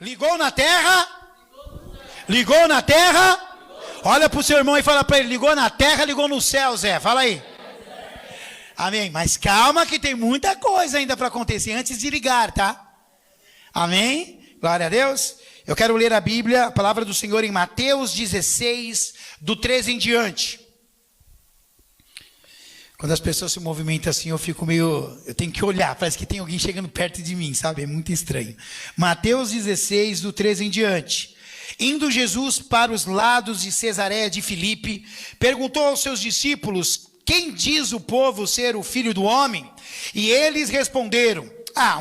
Ligou na terra? Ligou na terra? Olha para o seu irmão e fala para ele, ligou na terra, ligou no céu, Zé. Fala aí. Amém. Mas calma que tem muita coisa ainda para acontecer antes de ligar, tá? Amém. Glória a Deus. Eu quero ler a Bíblia, a palavra do Senhor em Mateus 16, do 13 em diante. Quando as pessoas se movimentam assim, eu fico meio... Eu tenho que olhar, parece que tem alguém chegando perto de mim, sabe? É muito estranho. Mateus 16, do 13 em diante. Indo Jesus para os lados de Cesareia de Filipe, perguntou aos seus discípulos, quem diz o povo ser o Filho do Homem? E eles responderam,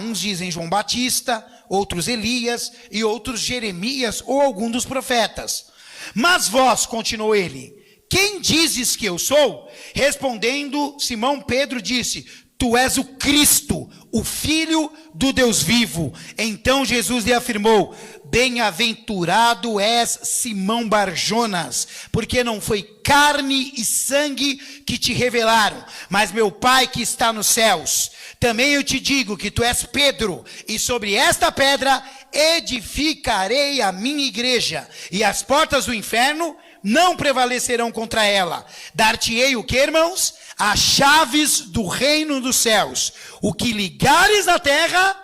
uns dizem João Batista, outros Elias, e outros Jeremias, ou algum dos profetas. Mas vós, continuou ele, quem dizes que eu sou? Respondendo, Simão Pedro disse, tu és o Cristo, o Filho do Deus vivo. Então Jesus lhe afirmou, bem-aventurado és Simão Barjonas, porque não foi carne e sangue que te revelaram, mas meu Pai que está nos céus. Também eu te digo que tu és Pedro, e sobre esta pedra edificarei a minha igreja, e as portas do inferno não prevalecerão contra ela. Dar-te-ei o que, irmãos? As chaves do reino dos céus. O que ligares na terra,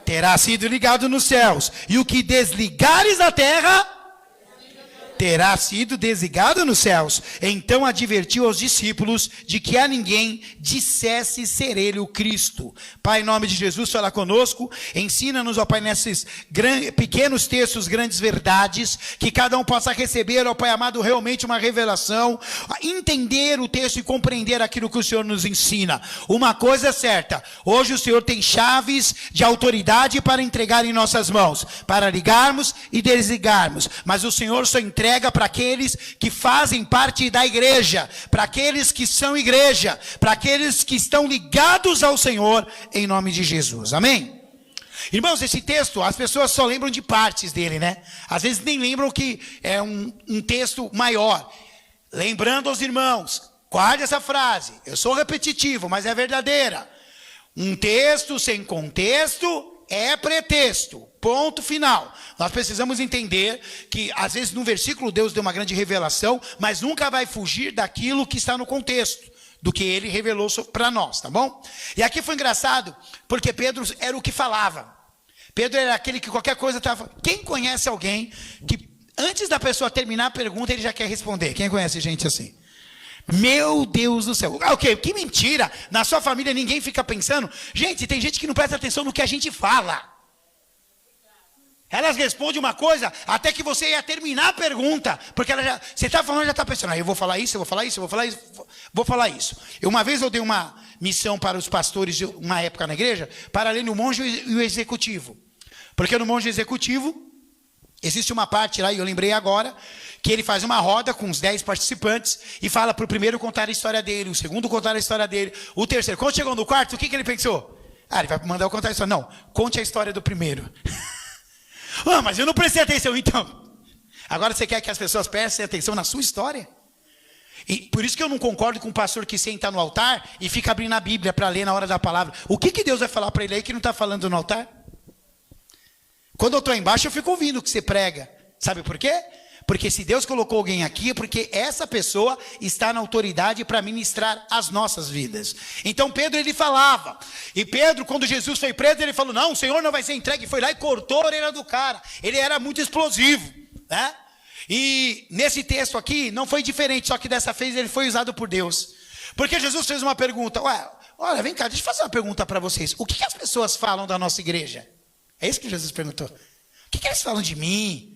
terá sido ligado nos céus. E o que desligares na terra, terá sido desligado nos céus. Então advertiu aos discípulos de que a ninguém dissesse ser ele o Cristo. Pai, em nome de Jesus, fala conosco, ensina-nos, ó Pai, nesses pequenos textos, grandes verdades, que cada um possa receber, ó Pai amado, realmente uma revelação, entender o texto e compreender aquilo que o Senhor nos ensina. Uma coisa é certa, hoje o Senhor tem chaves de autoridade para entregar em nossas mãos, para ligarmos e desligarmos, mas o Senhor só entrega para aqueles que fazem parte da igreja, para aqueles que são igreja, para aqueles que estão ligados ao Senhor, em nome de Jesus, amém? Irmãos, esse texto, as pessoas só lembram de partes dele, né? Às vezes nem lembram que é um texto maior. Lembrando aos irmãos, guarde essa frase, eu sou repetitivo, mas é verdadeira. Um texto sem contexto é pretexto, ponto final. Nós precisamos entender que às vezes no versículo Deus deu uma grande revelação, mas nunca vai fugir daquilo que está no contexto, do que ele revelou para nós, tá bom? E aqui foi engraçado, porque Pedro era o que falava. Pedro era aquele que qualquer coisa estava... Quem conhece alguém que antes da pessoa terminar a pergunta ele já quer responder? Quem conhece gente assim? Meu Deus do céu. Ok, que mentira. Na sua família ninguém fica pensando. Gente, tem gente que não presta atenção no que a gente fala. Elas respondem uma coisa até que você ia terminar a pergunta. Porque ela já, você está falando, já está pensando. Eu vou falar isso, eu vou falar isso, eu vou falar isso, vou falar isso. Uma vez eu dei uma missão para os pastores de uma época na igreja, para ler no monge e o executivo. Porque no monge executivo existe uma parte lá, e eu lembrei agora, que ele faz uma roda com uns 10 participantes e fala para o primeiro contar a história dele, o segundo contar a história dele, o terceiro. Quando chegou no quarto, o que ele pensou? Ele vai mandar eu contar a história. Não, conte a história do primeiro. Mas eu não prestei atenção, então. Agora você quer que as pessoas prestem atenção na sua história? E por isso que eu não concordo com o pastor que senta no altar e fica abrindo a Bíblia para ler na hora da palavra. O que Deus vai falar para ele aí que não está falando no altar? Quando eu estou embaixo, eu fico ouvindo o que você prega. Sabe por quê? Porque se Deus colocou alguém aqui, é porque essa pessoa está na autoridade para ministrar as nossas vidas. Então Pedro, ele falava. E Pedro, quando Jesus foi preso, ele falou, não, o Senhor não vai ser entregue. Foi lá e cortou a orelha do cara. Ele era muito explosivo, né? E nesse texto aqui, não foi diferente, só que dessa vez ele foi usado por Deus. Porque Jesus fez uma pergunta. Olha, vem cá, deixa eu fazer uma pergunta para vocês. O que as pessoas falam da nossa igreja? É isso que Jesus perguntou. O que eles falam de mim?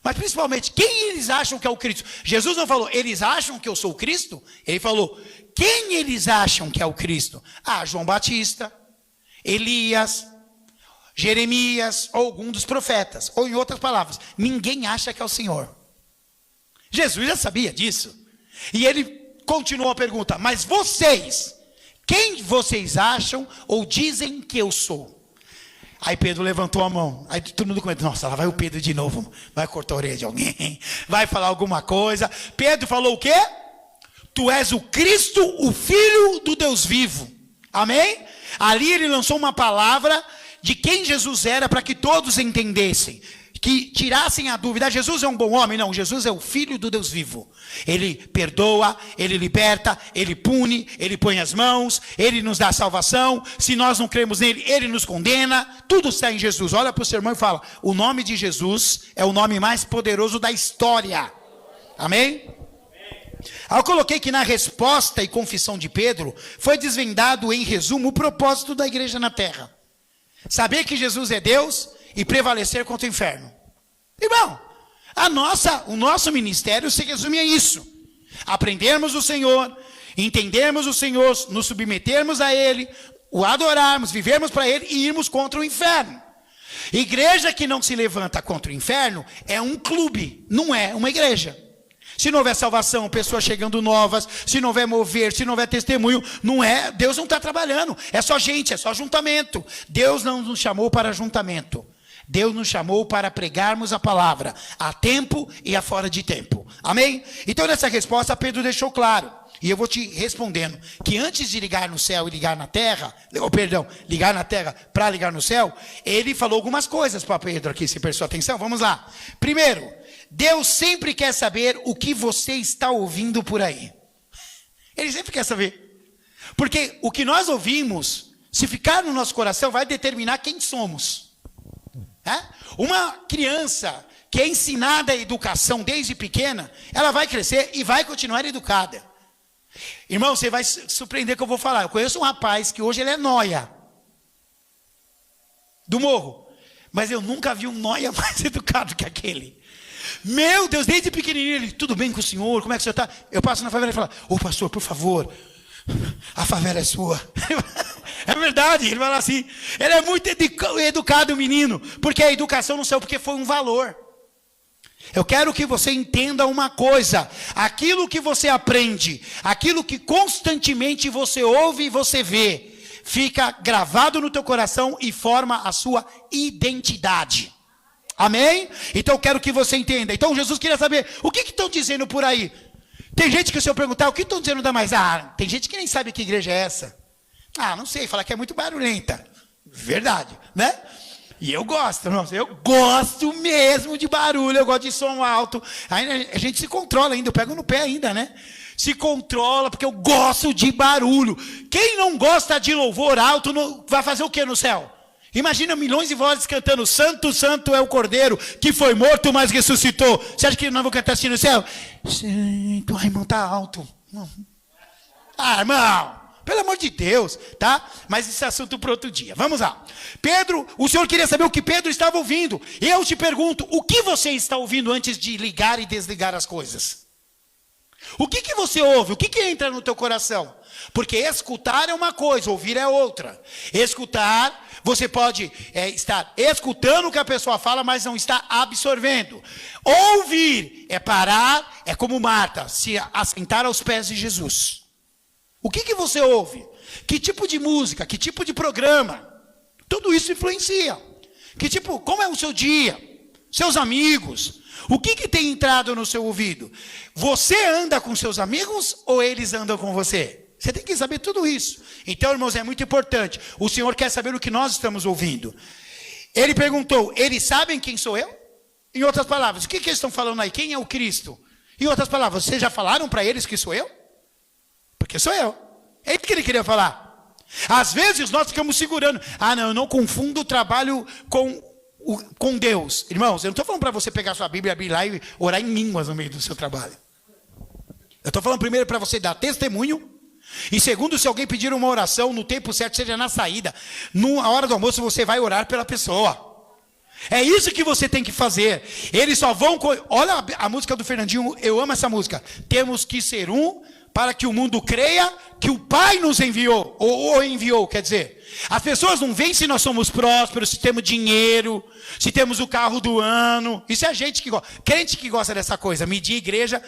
Mas principalmente, quem eles acham que é o Cristo? Jesus não falou, eles acham que eu sou o Cristo? Ele falou, quem eles acham que é o Cristo? João Batista, Elias, Jeremias, ou algum dos profetas. Ou em outras palavras, ninguém acha que é o Senhor. Jesus já sabia disso. E ele continuou a pergunta, mas vocês, quem vocês acham ou dizem que eu sou? Aí Pedro levantou a mão. Aí todo mundo comentou, nossa, lá vai o Pedro de novo. Vai cortar a orelha de alguém. Vai falar alguma coisa. Pedro falou o quê? Tu és o Cristo, o Filho do Deus vivo. Amém? Ali ele lançou uma palavra de quem Jesus era para que todos entendessem, que tirassem a dúvida. Jesus é um bom homem? Não, Jesus é o Filho do Deus vivo. Ele perdoa, ele liberta, ele pune, ele põe as mãos, ele nos dá salvação. Se nós não cremos nele, ele nos condena. Tudo está em Jesus. Olha para o seu irmão e fala: o nome de Jesus é o nome mais poderoso da história. Amém? Eu coloquei que na resposta e confissão de Pedro, foi desvendado em resumo o propósito da igreja na terra. Saber que Jesus é Deus e prevalecer contra o inferno. Irmão, o nosso ministério se resume a isso: aprendermos o Senhor, entendermos o Senhor, nos submetermos a Ele, o adorarmos, vivermos para Ele e irmos contra o inferno. Igreja que não se levanta contra o inferno é um clube, não é uma igreja. Se não houver salvação, pessoas chegando novas, se não houver mover, se não houver testemunho, Deus não está trabalhando. É só gente, é só ajuntamento. Deus não nos chamou para ajuntamento. Deus nos chamou para pregarmos a palavra, a tempo e a fora de tempo. Amém? Então nessa resposta Pedro deixou claro, e eu vou te respondendo, que antes de ligar no céu e ligar na terra, ligar na terra para ligar no céu, ele falou algumas coisas para Pedro aqui, se prestou atenção. Vamos lá. Primeiro, Deus sempre quer saber o que você está ouvindo por aí. Ele sempre quer saber. Porque o que nós ouvimos, se ficar no nosso coração, vai determinar quem somos. Uma criança que é ensinada a educação desde pequena, ela vai crescer e vai continuar educada. Irmão, você vai se surpreender que eu vou falar. Eu conheço um rapaz que hoje ele é nóia do morro, mas eu nunca vi um nóia mais educado que aquele. Meu Deus, desde pequenininho ele: tudo bem com o senhor? Como é que o senhor está? Eu passo na favela e falo: ô pastor, por favor, a favela é sua. É verdade, ele fala assim. Ele é muito educado, menino, porque a educação não saiu porque foi um valor. Eu quero que você entenda uma coisa: aquilo que você aprende, aquilo que constantemente você ouve e você vê, fica gravado no teu coração e forma a sua identidade. Amém? Então eu quero que você entenda. Então Jesus queria saber: o que estão dizendo por aí? Tem gente que se eu perguntar: o que estão dizendo da mais? Tem gente que nem sabe que igreja é essa. Não sei, fala que é muito barulhenta. Verdade, né? E eu gosto, eu gosto mesmo de barulho, eu gosto de som alto. Aí a gente se controla ainda, eu pego no pé ainda, né? Se controla, porque eu gosto de barulho. Quem não gosta de louvor alto, vai fazer o que no céu? Imagina milhões de vozes cantando: santo, santo é o Cordeiro, que foi morto, mas ressuscitou. Você acha que nós vamos cantar assim no céu? Santo, irmão, está alto. Irmão, pelo amor de Deus, tá? Mas esse é assunto para outro dia. Vamos lá. Pedro, o Senhor queria saber o que Pedro estava ouvindo. Eu te pergunto: o que você está ouvindo antes de ligar e desligar as coisas? O que você ouve? O que entra no teu coração? Porque escutar é uma coisa, ouvir é outra. Escutar, você pode estar escutando o que a pessoa fala, mas não está absorvendo. Ouvir é parar, é como Marta, se assentar aos pés de Jesus. O que você ouve? Que tipo de música? Que tipo de programa? Tudo isso influencia. Como é o seu dia? Seus amigos? O que tem entrado no seu ouvido? Você anda com seus amigos ou eles andam com você? Você tem que saber tudo isso. Então, irmãos, é muito importante. O Senhor quer saber o que nós estamos ouvindo. Ele perguntou: eles sabem quem sou eu? Em outras palavras, o que eles estão falando aí? Quem é o Cristo? Em outras palavras, vocês já falaram para eles que sou eu? Porque sou eu. É isso que ele queria falar. Às vezes nós ficamos segurando: não, eu não confundo o trabalho com Deus. Irmãos, eu não estou falando para você pegar sua Bíblia, abrir lá e orar em línguas no meio do seu trabalho. Eu estou falando primeiro para você dar testemunho. E segundo, se alguém pedir uma oração no tempo certo, seja na saída, na hora do almoço, você vai orar pela pessoa. É isso que você tem que fazer. Eles só vão... Olha a música do Fernandinho, eu amo essa música. Temos que ser um para que o mundo creia que o Pai nos enviou, ou enviou, quer dizer. As pessoas não veem se nós somos prósperos, se temos dinheiro, se temos o carro do ano. Isso é a gente que gosta. Crente que gosta dessa coisa, medir igreja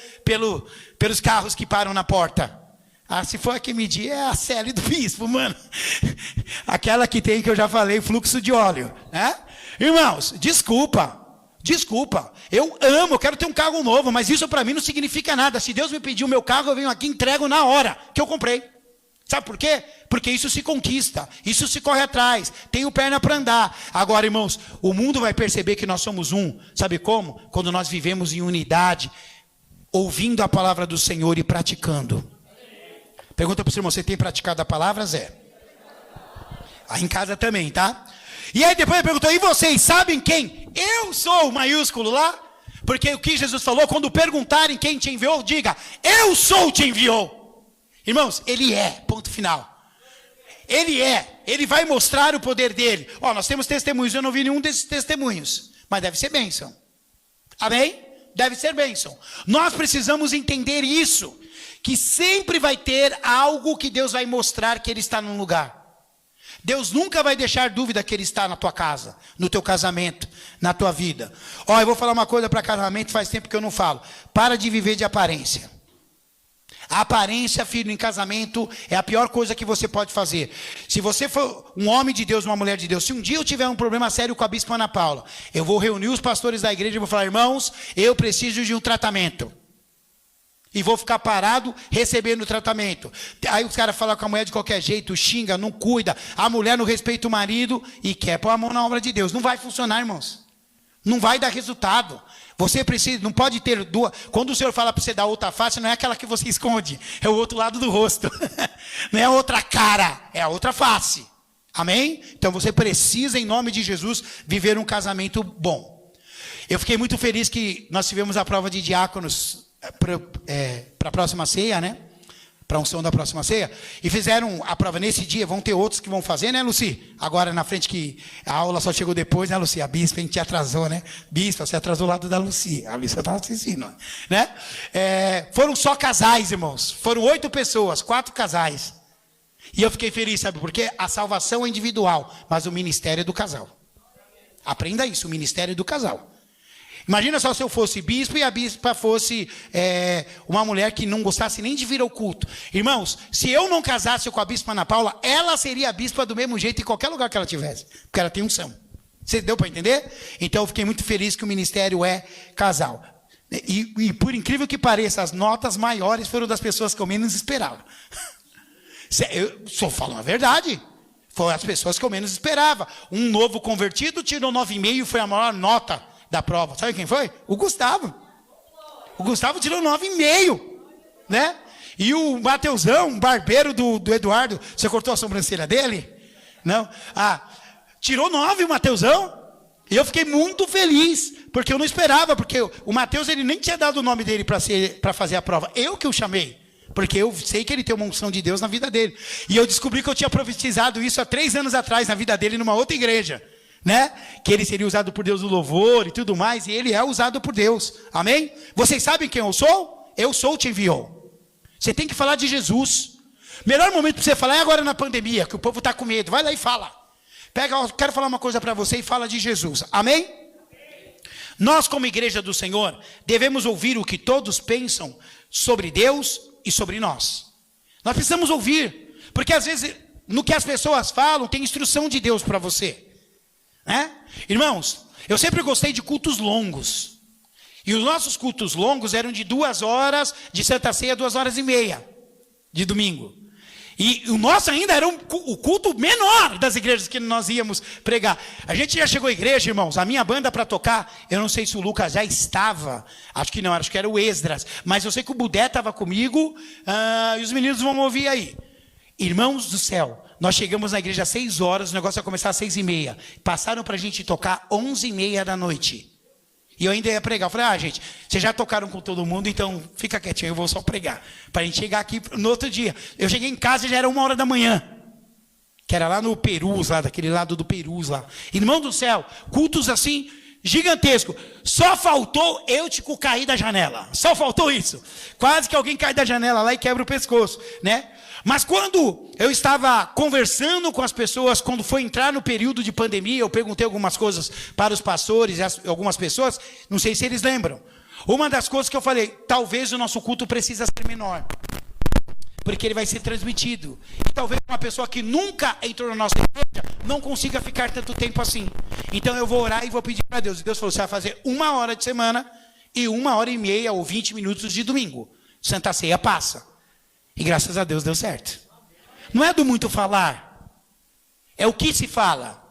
pelos carros que param na porta. Se for aqui medir, é a Célia do bispo, mano. Aquela que tem, que eu já falei, fluxo de óleo, né? Irmãos, desculpa. Eu amo, eu quero ter um carro novo, mas isso para mim não significa nada. Se Deus me pedir o meu carro, eu venho aqui e entrego na hora que eu comprei. Sabe por quê? Porque isso se conquista, isso se corre atrás, tenho perna para andar. Agora, irmãos, o mundo vai perceber que nós somos um. Sabe como? Quando nós vivemos em unidade, ouvindo a palavra do Senhor e praticando. Pergunta para o seu irmão, você tem praticado a palavra, Zé? Aí em casa também, tá? E aí depois ele perguntou, e vocês sabem quem? Eu sou, maiúsculo lá. Porque o que Jesus falou, quando perguntarem quem te enviou, diga, eu sou te enviou. Irmãos, ele é, ponto final. Ele é, ele vai mostrar o poder dele. Ó, nós temos testemunhos, eu não vi nenhum desses testemunhos, mas deve ser bênção. Amém? Deve ser bênção. Nós precisamos entender isso, que sempre vai ter algo que Deus vai mostrar que ele está num lugar. Deus nunca vai deixar dúvida que ele está na tua casa, no teu casamento, na tua vida. Ó, eu vou falar uma coisa para casamento, faz tempo que eu não falo. Para de viver de aparência. A aparência, filho, em casamento é a pior coisa que você pode fazer. Se você for um homem de Deus, uma mulher de Deus, se um dia eu tiver um problema sério com a bispa Ana Paula, eu vou reunir os pastores da igreja e vou falar, irmãos, eu preciso de um tratamento. E vou ficar parado recebendo o tratamento. Aí os caras falam com a mulher de qualquer jeito, xinga, não cuida. A mulher não respeita o marido e quer pôr a mão na obra de Deus. Não vai funcionar, irmãos. Não vai dar resultado. Você precisa, não pode ter duas. Quando o Senhor fala para você dar outra face, não é aquela que você esconde. É o outro lado do rosto. Não é a outra cara, é a outra face. Amém? Então você precisa, em nome de Jesus, viver um casamento bom. Eu fiquei muito feliz que nós tivemos a prova de diáconos para a próxima ceia, né? Para a unção da próxima ceia. E fizeram a prova nesse dia. Vão ter outros que vão fazer, né, Luci? Agora na frente, que a aula só chegou depois, né, Luci? A bispa, a gente atrasou, né? Bispa, você atrasou o lado da Luci. A bispa estava assistindo, né? Foram só casais, irmãos. Foram 8 pessoas, 4 casais. E eu fiquei feliz, sabe? Porque a salvação é individual, mas o ministério é do casal. Aprenda isso, o ministério é do casal. Imagina só se eu fosse bispo e a bispa fosse uma mulher que não gostasse nem de vir ao culto. Irmãos, se eu não casasse com a bispa Ana Paula, ela seria a bispa do mesmo jeito em qualquer lugar que ela tivesse. Porque ela tem unção. Você deu para entender? Então eu fiquei muito feliz que o ministério é casal. E por incrível que pareça, as notas maiores foram das pessoas que eu menos esperava. Eu só falo a verdade. Foram as pessoas que eu menos esperava. Um novo convertido tirou 9,5 e foi a maior nota da prova. Sabe quem foi? O Gustavo. O Gustavo tirou 9,5, né? E o Mateusão, barbeiro do Eduardo, você cortou a sobrancelha dele? Não? Tirou 9 o Mateusão. E eu fiquei muito feliz, porque eu não esperava, porque o Mateus, ele nem tinha dado o nome dele para fazer a prova. Eu que o chamei, porque eu sei que ele tem uma unção de Deus na vida dele. E eu descobri que eu tinha profetizado isso há 3 anos atrás na vida dele, numa outra igreja. Né? Que ele seria usado por Deus no louvor e tudo mais, e ele é usado por Deus. Amém? Vocês sabem quem eu sou? Eu sou, te enviou. Você tem que falar de Jesus. Melhor momento para você falar é agora na pandemia, que o povo está com medo. Vai lá e fala. Quero falar uma coisa para você e fala de Jesus. Amém? Nós, como igreja do Senhor, devemos ouvir o que todos pensam sobre Deus e sobre nós. Nós precisamos ouvir, porque às vezes no que as pessoas falam tem instrução de Deus para você. Né? Irmãos, eu sempre gostei de cultos longos. E os nossos cultos longos eram de 2 horas, de Santa Ceia, 2h30 de domingo. E o nosso ainda era o culto menor das igrejas que nós íamos pregar. A gente já chegou à igreja, irmãos, a minha banda para tocar, eu não sei se o Lucas já estava, acho que não, acho que era o Esdras, mas eu sei que o Budé estava comigo, e os meninos vão ouvir aí. Irmãos do céu, nós chegamos na igreja às 6 horas, o negócio ia começar às 6h30. Passaram para a gente tocar 11h30 da noite. E eu ainda ia pregar. Eu falei, gente, vocês já tocaram com todo mundo, então fica quietinho, eu vou só pregar. Para a gente chegar aqui no outro dia. Eu cheguei em casa e já era 1h da manhã. Que era lá no Perus, lá daquele lado do Perus lá. Irmão do céu, cultos assim, gigantesco. Só faltou Eutico cair da janela. Só faltou isso. Quase que alguém cai da janela lá e quebra o pescoço, né? Mas quando eu estava conversando com as pessoas, quando foi entrar no período de pandemia, eu perguntei algumas coisas para os pastores e algumas pessoas, não sei se eles lembram. Uma das coisas que eu falei, talvez o nosso culto precisa ser menor, porque ele vai ser transmitido. E talvez uma pessoa que nunca entrou na nossa igreja não consiga ficar tanto tempo assim. Então eu vou orar e vou pedir para Deus. E Deus falou, você vai fazer 1 hora de semana e 1h30 ou 20 minutos de domingo. Santa Ceia passa. E graças a Deus deu certo. Não é do muito falar. É o que se fala.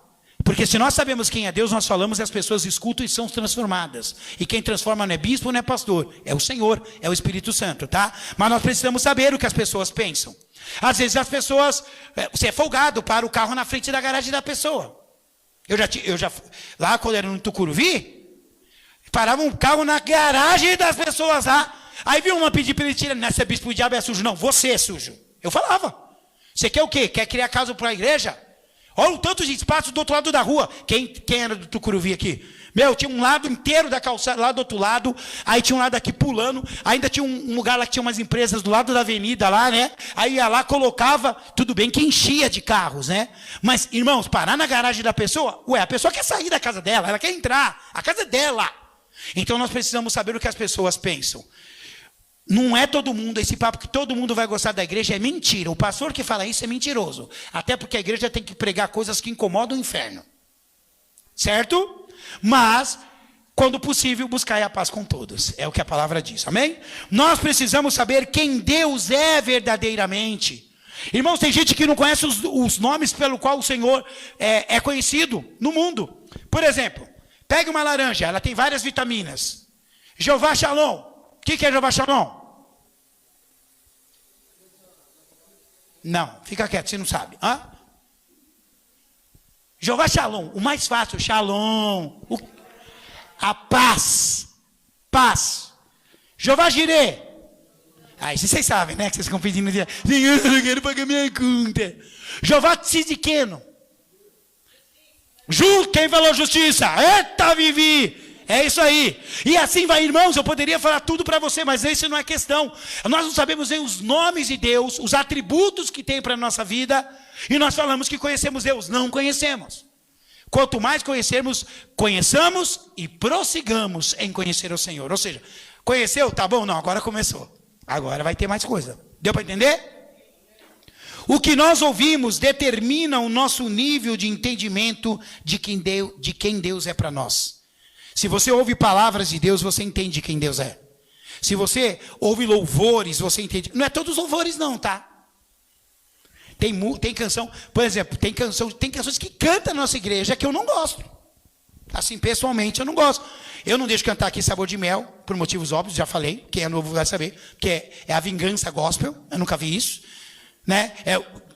Porque se nós sabemos quem é Deus, nós falamos e as pessoas escutam e são transformadas. E quem transforma não é bispo, não é pastor. É o Senhor, é o Espírito Santo, tá? Mas nós precisamos saber o que as pessoas pensam. Às vezes as pessoas... Você é folgado, para o carro na frente da garagem da pessoa. Eu já lá quando era no Tucuruvi, parava um carro na garagem das pessoas lá. Aí viu uma pedir para ele tirar. Não, se é bispo, o diabo é sujo. Não, você é sujo. Eu falava. Você quer o quê? Quer criar casa para a igreja? Olha o tanto de espaço do outro lado da rua. Quem era do Tucuruvi aqui? Meu, tinha um lado inteiro da calçada, lá do outro lado. Aí tinha um lado aqui pulando. Ainda tinha um lugar lá que tinha umas empresas do lado da avenida lá, né? Aí ia lá, colocava. Tudo bem que enchia de carros, né? Mas, irmãos, parar na garagem da pessoa. Ué, a pessoa quer sair da casa dela. Ela quer entrar. A casa é dela. Então nós precisamos saber o que as pessoas pensam. Não é todo mundo, esse papo que todo mundo vai gostar da igreja é mentira. O pastor que fala isso é mentiroso. Até porque a igreja tem que pregar coisas que incomodam o inferno. Certo? Mas, quando possível, buscai a paz com todos. É o que a palavra diz, amém? Nós precisamos saber quem Deus é verdadeiramente. Irmãos, tem gente que não conhece os nomes pelo qual o Senhor é conhecido no mundo. Por exemplo, pegue uma laranja, ela tem várias vitaminas. Jeová Shalom. O que é Jeová Shalom? Não, fica quieto, você não sabe. Hã? Jeová Shalom, o mais fácil, Shalom. A paz. Paz. Jeová Jireh. Isso vocês sabem, né? Que vocês ficam pedindo. Senhor, eu quero pagar minha conta. Jeová Tzidkenu. Quem falou justiça? Eita, Vivi. É isso aí. E assim vai, irmãos, eu poderia falar tudo para você, mas isso não é questão. Nós não sabemos nem os nomes de Deus, os atributos que tem para a nossa vida, e nós falamos que conhecemos Deus. Não conhecemos. Quanto mais conheçamos e prossigamos em conhecer o Senhor. Ou seja, conheceu? Tá bom? Não, agora começou. Agora vai ter mais coisa. Deu para entender? O que nós ouvimos determina o nosso nível de entendimento de quem Deus é para nós. Se você ouve palavras de Deus, você entende quem Deus é. Se você ouve louvores, você entende. Não é todos os louvores não, tá? Tem canção, por exemplo, tem canções que cantam na nossa igreja que eu não gosto. Assim, pessoalmente, eu não gosto. Eu não deixo cantar aqui Sabor de Mel, por motivos óbvios, já falei. Quem é novo vai saber. Que é a vingança gospel. Eu nunca vi isso. Né?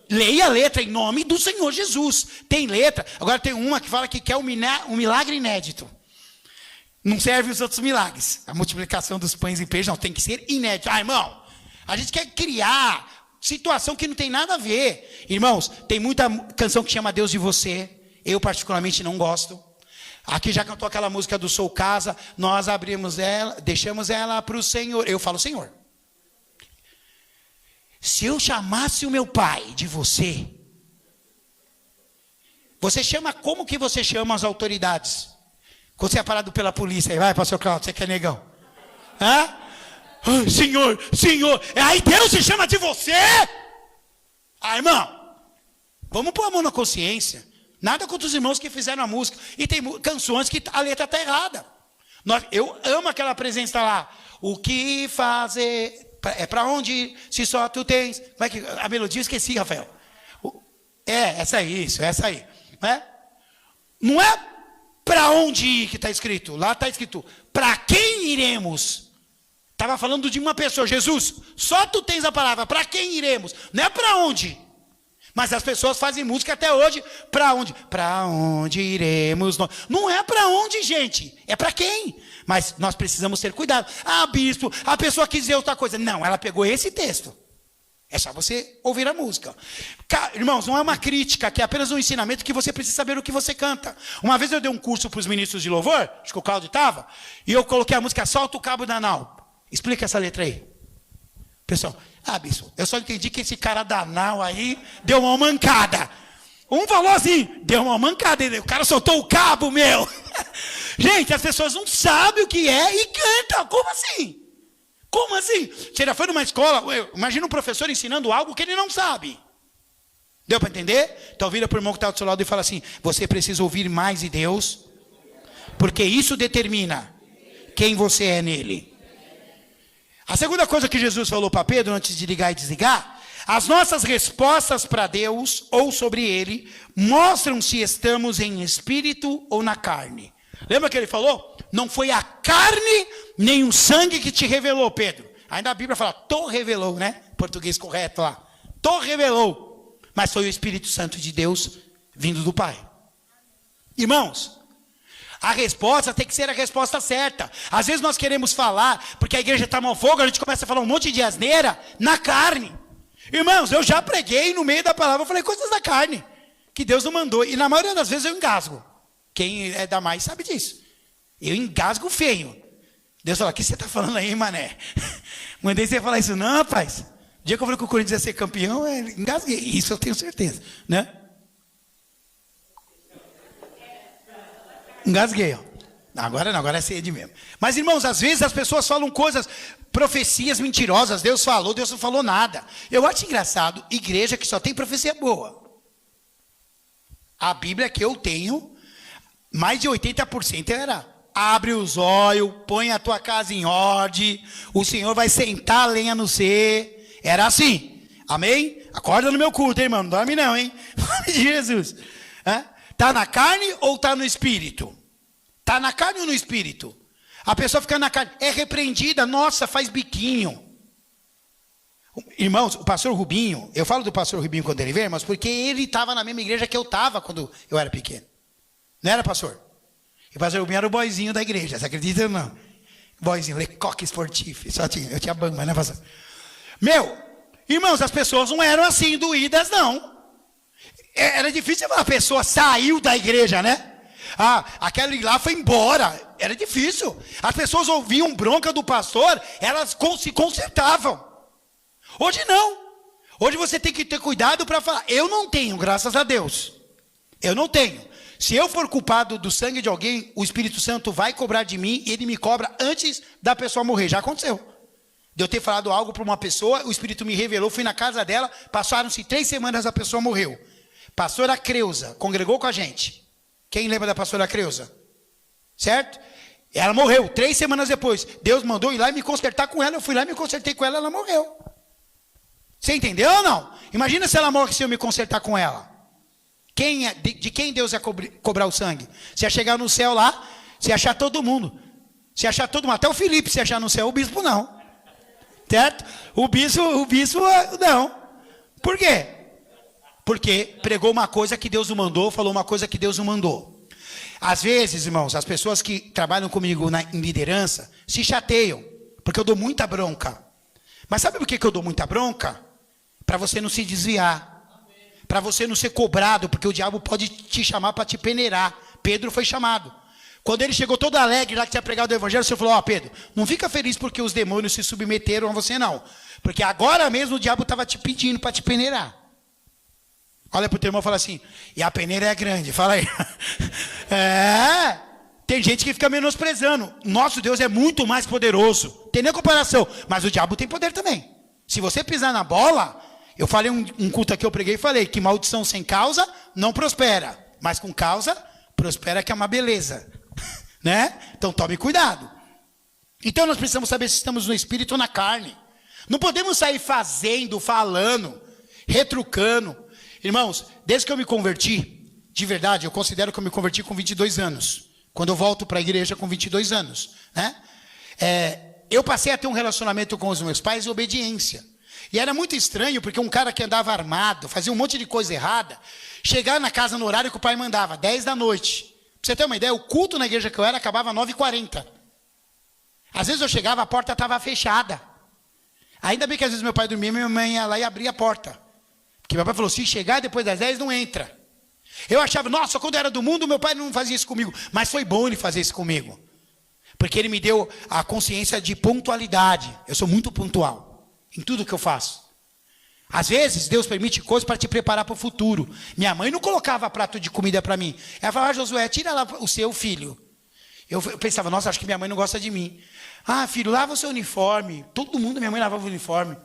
Leia a letra em nome do Senhor Jesus. Tem letra. Agora tem uma que fala que quer um milagre inédito. Não serve os outros milagres. A multiplicação dos pães e peixes não tem que ser inédito. Irmão, a gente quer criar situação que não tem nada a ver. Irmãos, tem muita canção que chama Deus de você. Eu particularmente não gosto. Aqui já cantou aquela música do Sou Casa. Nós abrimos ela, deixamos ela para o Senhor. Eu falo Senhor. Se eu chamasse o meu pai de você, você chama como que você chama as autoridades? Quando você é parado pela polícia, aí vai, pastor Cláudio, você quer negão? Hã? Senhor, Senhor, aí Deus se chama de você? Irmão, vamos pôr a mão na consciência. Nada contra os irmãos que fizeram a música. E tem canções que a letra está errada. Eu amo aquela presença lá. O que fazer? É para onde ir, se só tu tens. Como é que a melodia eu esqueci, Rafael? Essa aí. Né? Não é para onde ir que está escrito. Lá está escrito, para quem iremos? Estava falando de uma pessoa. Jesus, só tu tens a palavra, para quem iremos? Não é para onde. Mas as pessoas fazem música até hoje, para onde? Para onde iremos? Não é para onde, gente. É para quem? Mas nós precisamos ter cuidado. Bispo, a pessoa quis dizer outra coisa. Não, ela pegou esse texto. É só você ouvir a música. Irmãos, não é uma crítica, que é apenas um ensinamento que você precisa saber o que você canta. Uma vez eu dei um curso para os ministros de louvor, acho que o Cláudio estava, e eu coloquei a música Solta o Cabo da Nau. Explica essa letra aí. Pessoal, bispo, eu só entendi que esse cara da Nau aí deu uma mancada. Um falou assim, deu uma mancada, o cara soltou o cabo, meu. Gente, as pessoas não sabem o que é e cantam. Como assim? Como assim? Você já foi numa escola, imagina um professor ensinando algo que ele não sabe. Deu para entender? Então vira para o irmão que está do seu lado e fala assim, você precisa ouvir mais de Deus, porque isso determina quem você é nele. A segunda coisa que Jesus falou para Pedro, antes de ligar e desligar, As nossas respostas para Deus ou sobre Ele mostram se estamos em espírito ou na carne. Lembra que ele falou? Não foi a carne nem o sangue que te revelou, Pedro. Ainda a Bíblia fala, to revelou, né? Português correto lá. To revelou. Mas foi o Espírito Santo de Deus vindo do Pai. Irmãos, a resposta tem que ser a resposta certa. Às vezes nós queremos falar, porque a igreja está mal fogo, a gente começa a falar um monte de asneira na carne. Irmãos, eu já preguei no meio da palavra, eu falei coisas da carne, que Deus não mandou. E na maioria das vezes eu engasgo. Quem é da mais sabe disso. Eu engasgo feio. Deus fala, o que você está falando aí, mané? Mandei você falar isso, não, rapaz. O dia que eu falei que o Corinthians ia ser campeão, eu engasguei. Isso eu tenho certeza, né? Engasguei, ó. Agora não, agora é sede mesmo. Mas, irmãos, às vezes as pessoas falam coisas, profecias mentirosas. Deus falou, Deus não falou nada. Eu acho engraçado, igreja que só tem profecia boa. A Bíblia que eu tenho, mais de 80% era: abre os olhos, põe a tua casa em ordem, o Senhor vai sentar a lenha no ser. Era assim, amém? Acorda no meu culto, hein, irmão? Não dorme não, hein? Em nome de Jesus. Está na carne ou está no espírito? Está na carne ou no espírito? A pessoa fica na carne, é repreendida, nossa, faz biquinho. Irmãos, o pastor Rubinho, eu falo do pastor Rubinho quando ele veio, mas porque ele estava na mesma igreja que eu estava quando eu era pequeno. Não era, pastor? E o pastor Rubinho era o boizinho da igreja, você acredita ou não? Boizinho, Lecoque Esportivo, só tinha, eu tinha bamba, né, pastor? Meu, irmãos, as pessoas não eram assim doídas, não. Era difícil a pessoa saiu da igreja, né? Ah, aquele lá foi embora. Era difícil. As pessoas ouviam bronca do pastor, elas se consertavam. Hoje não. Hoje você tem que ter cuidado para falar. Eu não tenho, graças a Deus. Eu não tenho. Se eu for culpado do sangue de alguém, o Espírito Santo vai cobrar de mim e ele me cobra antes da pessoa morrer. Já aconteceu. De eu ter falado algo para uma pessoa, o Espírito me revelou, fui na casa dela, passaram-se 3 semanas, a pessoa morreu. Pastora Creuza, congregou com a gente. Quem lembra da pastora Creuza? Certo? Ela morreu 3 semanas depois. Deus mandou ir lá e me consertar com ela. Eu fui lá e me consertei com ela, ela morreu. Você entendeu ou não? Imagina se ela morre se eu me consertar com ela. De quem Deus ia cobrar o sangue? Se ia chegar no céu lá, se ia achar todo mundo. Se ia achar todo mundo, até o Felipe se achar no céu, o bispo não. Certo? O bispo não. Por quê? Porque pregou uma coisa que Deus não mandou, falou uma coisa que Deus não mandou. Às vezes, irmãos, as pessoas que trabalham comigo em liderança se chateiam, porque eu dou muita bronca. Mas sabe por que eu dou muita bronca? Para você não se desviar. Para você não ser cobrado, porque o diabo pode te chamar para te peneirar. Pedro foi chamado. Quando ele chegou todo alegre, já que tinha pregado o evangelho, o Senhor falou, Pedro, não fica feliz porque os demônios se submeteram a você, não. Porque agora mesmo o diabo estava te pedindo para te peneirar. Olha para o teu irmão e fala assim, e a peneira é grande, fala aí. Tem gente que fica menosprezando. Nosso Deus é muito mais poderoso. Tem nem comparação, mas o diabo tem poder também. Se você pisar na bola, eu falei um culto aqui, eu preguei e falei que maldição sem causa não prospera, mas com causa prospera, que é uma beleza. Né? Então tome cuidado. Então nós precisamos saber se estamos no espírito ou na carne. Não podemos sair fazendo, falando, retrucando. Irmãos, desde que eu me converti, de verdade, eu considero que eu me converti com 22 anos. Quando eu volto para a igreja com 22 anos. Né? Eu passei a ter um relacionamento com os meus pais de obediência. E era muito estranho, porque um cara que andava armado, fazia um monte de coisa errada, chegava na casa no horário que o pai mandava, 10 da noite. Pra você ter uma ideia, o culto na igreja que eu era acabava às 9h40. Às vezes eu chegava, a porta estava fechada. Ainda bem que às vezes meu pai dormia e minha mãe ia lá e abria a porta. Porque meu pai falou, se chegar depois das 10, não entra. Eu achava, nossa, quando eu era do mundo, meu pai não fazia isso comigo. Mas foi bom ele fazer isso comigo. Porque ele me deu a consciência de pontualidade. Eu sou muito pontual em tudo que eu faço. Às vezes, Deus permite coisas para te preparar para o futuro. Minha mãe não colocava prato de comida para mim. Ela falava, Josué, tira lá o seu filho. Eu pensava, nossa, acho que minha mãe não gosta de mim. Ah, filho, lava o seu uniforme. Todo mundo, minha mãe lavava o uniforme.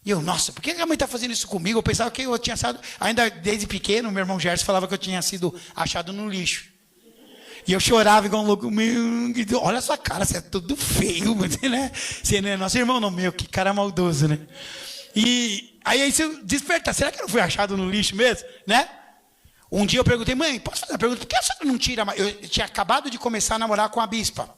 E eu, nossa, por que a mãe está fazendo isso comigo? Eu pensava que eu tinha sido, ainda desde pequeno, meu irmão Gerson falava que eu tinha sido achado no lixo. E eu chorava igual um louco, olha a sua cara, você é tudo feio, né? Você não é nosso irmão, não, meu, que cara maldoso, né? E aí você desperta, será que eu não fui achado no lixo mesmo, né? Um dia eu perguntei, mãe, posso fazer uma pergunta? Por que a senhora não tira mais? Eu tinha acabado de começar a namorar com a bispa.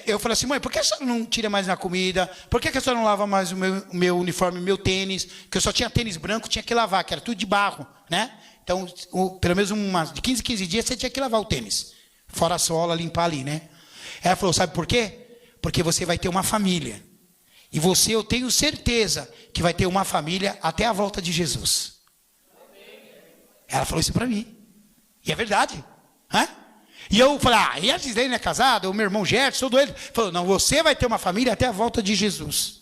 Eu falei assim, mãe, por que a senhora não tira mais na comida? Por que a senhora não lava mais o meu uniforme, o meu tênis? Que eu só tinha tênis branco, tinha que lavar, que era tudo de barro, né? Então, pelo menos de 15 em 15 dias você tinha que lavar o tênis. Fora a sola, limpar ali, né? Ela falou, sabe por quê? Porque você vai ter uma família. E você, eu tenho certeza que vai ter uma família até a volta de Jesus. Ela falou isso para mim. E é verdade. Hã? E eu falei, e a Gislene não é casada? O meu irmão Gerson, todo ele. Falou, não, você vai ter uma família até a volta de Jesus.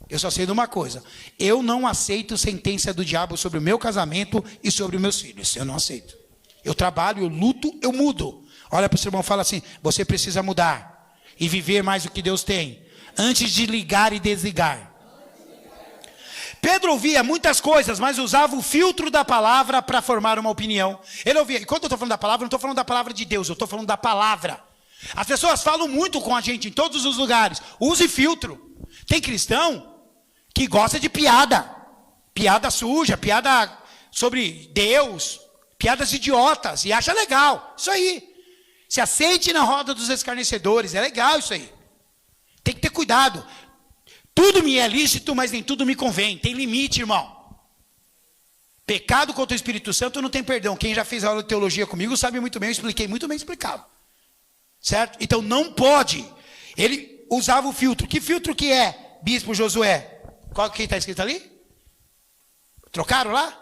Eu só sei de uma coisa. Eu não aceito sentença do diabo sobre o meu casamento e sobre os meus filhos. Eu não aceito. Eu trabalho, eu luto, eu mudo. Olha para o seu irmão e fala assim, você precisa mudar. E viver mais do que Deus tem. Antes de ligar e desligar. Pedro ouvia muitas coisas, mas usava o filtro da palavra para formar uma opinião. Ele ouvia, e quando eu estou falando da palavra, não estou falando da palavra de Deus, eu estou falando da palavra. As pessoas falam muito com a gente em todos os lugares. Use filtro. Tem cristão que gosta de piada. Piada suja, piada sobre Deus, piadas idiotas, e acha legal. Isso aí. Se aceite na roda dos escarnecedores, é legal isso aí. Tem que ter cuidado. Tudo me é lícito, mas nem tudo me convém. Tem limite, irmão. Pecado contra o Espírito Santo não tem perdão. Quem já fez aula de teologia comigo sabe muito bem, eu expliquei muito bem explicado. Certo? Então não pode. Ele usava o filtro. Que filtro que é, Bispo Josué? Qual que está escrito ali? Trocaram lá?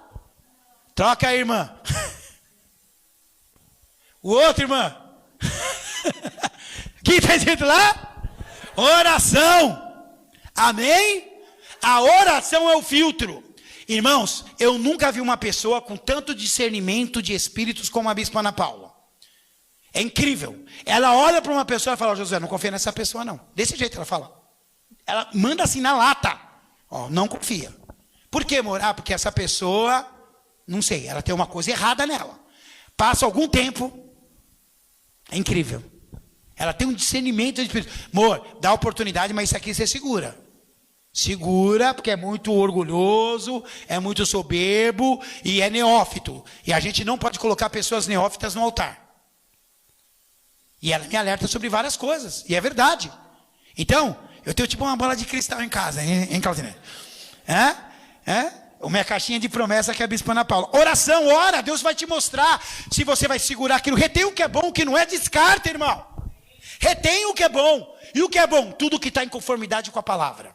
Troca aí, irmã. O outro, irmã. O que está escrito lá? Oração. Amém? A oração é o filtro. Irmãos, eu nunca vi uma pessoa com tanto discernimento de espíritos como a bispa Ana Paula. É incrível. Ela olha para uma pessoa e fala, Josué, não confia nessa pessoa não. Desse jeito ela fala. Ela manda assim na lata. Ó, não confia. Por quê, amor? Ah, porque essa pessoa, não sei, ela tem uma coisa errada nela. Passa algum tempo, é incrível. Ela tem um discernimento de espírito. Amor, dá oportunidade, mas isso aqui você segura. Segura, porque é muito orgulhoso, é muito soberbo e é neófito. E a gente não pode colocar pessoas neófitas no altar. E ela me alerta sobre várias coisas. E é verdade. Então, eu tenho tipo uma bola de cristal em casa, hein Claudinei? Minha caixinha de promessa que é a bispa Ana Paula. Oração, ora, Deus vai te mostrar se você vai segurar aquilo. Retém o que é bom, o que não é, descarta, irmão. Retém o que é bom. E o que é bom? Tudo que está em conformidade com a palavra.